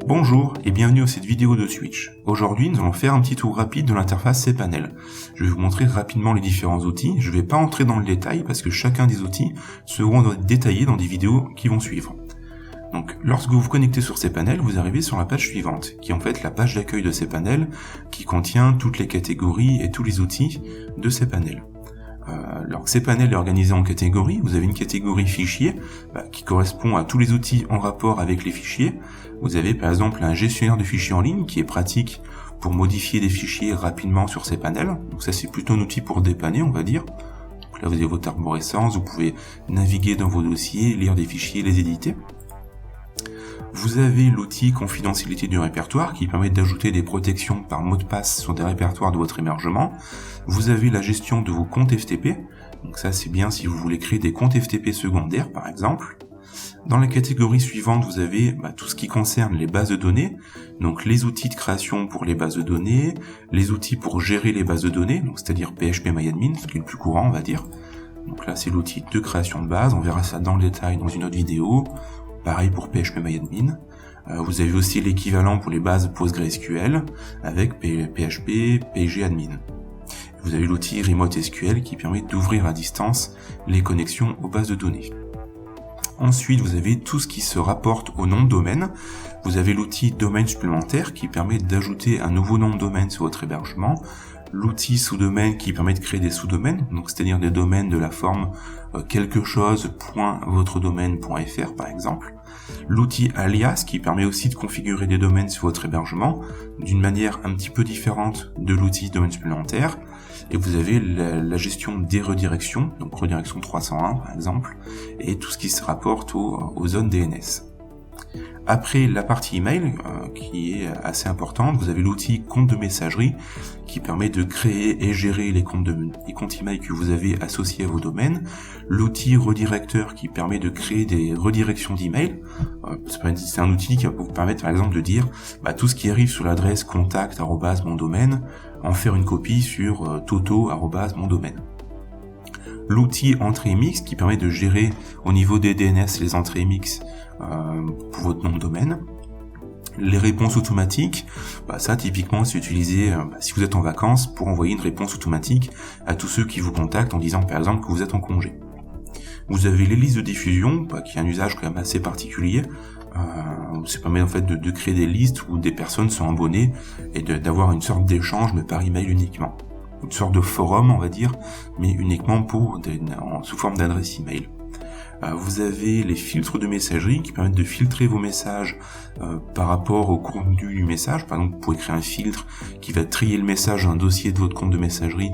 Bonjour et bienvenue à cette vidéo de Switch. Aujourd'hui, nous allons faire un petit tour rapide de l'interface cPanel. Je vais vous montrer rapidement les différents outils. Je ne vais pas entrer dans le détail parce que chacun des outils seront détaillés dans des vidéos qui vont suivre. Donc, lorsque vous vous connectez sur cPanel, vous arrivez sur la page suivante, qui est en fait la page d'accueil de cPanel, qui contient toutes les catégories et tous les outils de cPanel. Alors cPanel est organisé en catégories. Vous avez une catégorie fichiers qui correspond à tous les outils en rapport avec les fichiers. Vous avez par exemple un gestionnaire de fichiers en ligne qui est pratique pour modifier des fichiers rapidement sur cPanel. Donc ça c'est plutôt un outil pour dépanner, on va dire. Donc là vous avez votre arborescence, vous pouvez naviguer dans vos dossiers, lire des fichiers, les éditer. Vous avez l'outil confidentialité du répertoire qui permet d'ajouter des protections par mot de passe sur des répertoires de votre hébergement. Vous avez la gestion de vos comptes FTP. Donc ça c'est bien si vous voulez créer des comptes FTP secondaires par exemple. Dans la catégorie suivante, vous avez tout ce qui concerne les bases de données, donc les outils de création pour les bases de données, les outils pour gérer les bases de données, donc c'est-à-dire PHPMyAdmin, ce qui est le plus courant on va dire. Donc là c'est l'outil de création de base, on verra ça dans le détail dans une autre vidéo. Pareil pour PHPMyAdmin. Vous avez aussi l'équivalent pour les bases PostgreSQL avec PHP PGAdmin. Vous avez l'outil Remote SQL qui permet d'ouvrir à distance les connexions aux bases de données. Ensuite, vous avez tout ce qui se rapporte au nom de domaine. Vous avez l'outil domaine supplémentaire qui permet d'ajouter un nouveau nom de domaine sur votre hébergement. L'outil sous-domaine qui permet de créer des sous-domaines, donc c'est-à-dire des domaines de la forme quelque-chose.votredomaine.fr par exemple. L'outil alias qui permet aussi de configurer des domaines sur votre hébergement d'une manière un petit peu différente de l'outil domaine supplémentaire. Et vous avez la gestion des redirections, donc redirection 301 par exemple, et tout ce qui se rapporte aux zones DNS. Après la partie email, qui est assez importante, vous avez l'outil compte de messagerie qui permet de créer et gérer les comptes email que vous avez associés à vos domaines. L'outil redirecteur qui permet de créer des redirections d'email. C'est un outil qui va vous permettre par exemple de dire tout ce qui arrive sur l'adresse contact@mondomaine, en faire une copie sur toto@mondomaine. L'outil entrée MX qui permet de gérer au niveau des DNS les entrées MX pour votre nom de domaine. Les réponses automatiques, ça typiquement c'est utilisé si vous êtes en vacances pour envoyer une réponse automatique à tous ceux qui vous contactent en disant par exemple que vous êtes en congé. Vous avez les listes de diffusion, qui est un usage quand même assez particulier. Ça permet en fait de créer des listes où des personnes sont abonnées et d'avoir une sorte d'échange mais par email uniquement. Une sorte de forum on va dire, mais uniquement sous forme d'adresse email. Vous avez les filtres de messagerie qui permettent de filtrer vos messages par rapport au contenu du message. Par exemple, vous pouvez créer un filtre qui va trier le message d'un dossier de votre compte de messagerie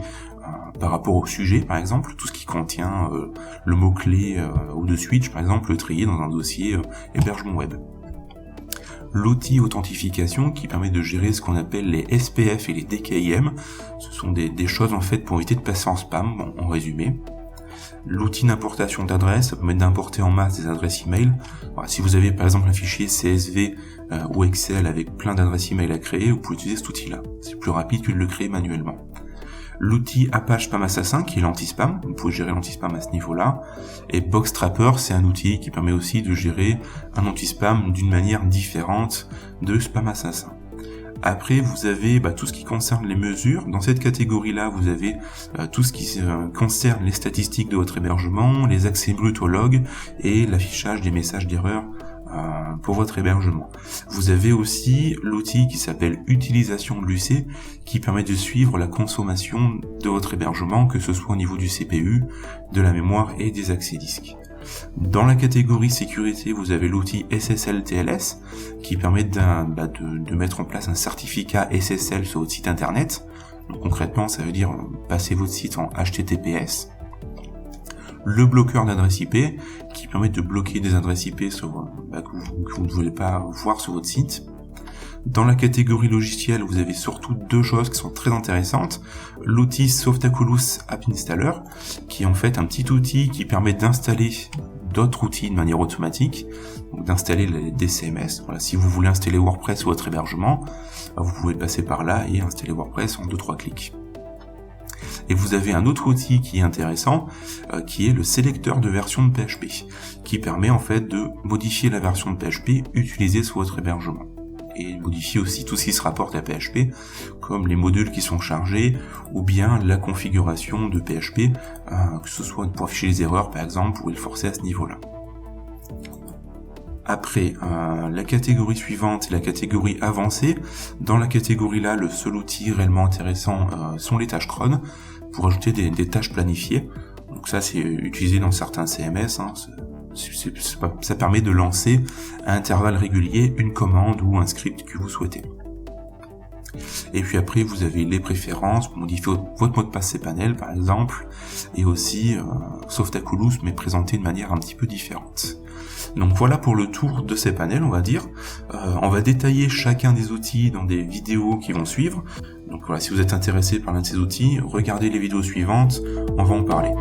par rapport au sujet, par exemple, tout ce qui contient le mot-clé ou de Switch, par exemple, le trier dans un dossier hébergement web. L'outil authentification qui permet de gérer ce qu'on appelle les SPF et les DKIM. Ce sont des choses en fait pour éviter de passer en spam, en résumé. L'outil d'importation d'adresses, ça permet d'importer en masse des adresses email. Si vous avez par exemple un fichier CSV ou Excel avec plein d'adresses email à créer, vous pouvez utiliser cet outil-là. C'est plus rapide que de le créer manuellement. L'outil Apache Spam Assassin qui est l'anti-spam, vous pouvez gérer l'anti-spam à ce niveau-là. Et Boxtrapper, c'est un outil qui permet aussi de gérer un anti-spam d'une manière différente de Spam Assassin. Après, vous avez tout ce qui concerne les mesures. Dans cette catégorie-là, vous avez tout ce qui concerne les statistiques de votre hébergement, les accès bruts au log et l'affichage des messages d'erreur pour votre hébergement. Vous avez aussi l'outil qui s'appelle utilisation de l'UC qui permet de suivre la consommation de votre hébergement, que ce soit au niveau du CPU, de la mémoire et des accès disques. Dans la catégorie sécurité, vous avez l'outil SSL-TLS qui permet de mettre en place un certificat SSL sur votre site internet. Donc concrètement, ça veut dire passer votre site en HTTPS. Le bloqueur d'adresse IP qui permet de bloquer des adresses IP que vous ne voulez pas voir sur votre site. Dans la catégorie logicielle, vous avez surtout deux choses qui sont très intéressantes. L'outil Softaculous App Installer, qui est en fait un petit outil qui permet d'installer d'autres outils de manière automatique, donc d'installer des CMS. Voilà, si vous voulez installer WordPress sur votre hébergement, vous pouvez passer par là et installer WordPress en 2-3 clics. Et vous avez un autre outil qui est intéressant, qui est le sélecteur de version de PHP, qui permet en fait de modifier la version de PHP utilisée sur votre hébergement. et modifier aussi tout ce qui se rapporte à PHP, comme les modules qui sont chargés, ou bien la configuration de PHP, que ce soit pour afficher les erreurs par exemple, ou le forcer à ce niveau-là. Après, la catégorie suivante est la catégorie avancée. Dans la catégorie là, le seul outil réellement intéressant sont les tâches cron, pour ajouter des tâches planifiées. Donc ça, c'est utilisé dans certains CMS, ça permet de lancer à intervalles réguliers une commande ou un script que vous souhaitez. Et puis après, vous avez les préférences pour modifier votre mot de passe cPanel par exemple, et aussi Softaculous, mais présenté de manière un petit peu différente. Donc voilà pour le tour de cPanel, on va dire. On va détailler chacun des outils dans des vidéos qui vont suivre. Donc voilà, si vous êtes intéressé par l'un de ces outils, regardez les vidéos suivantes, on va en parler.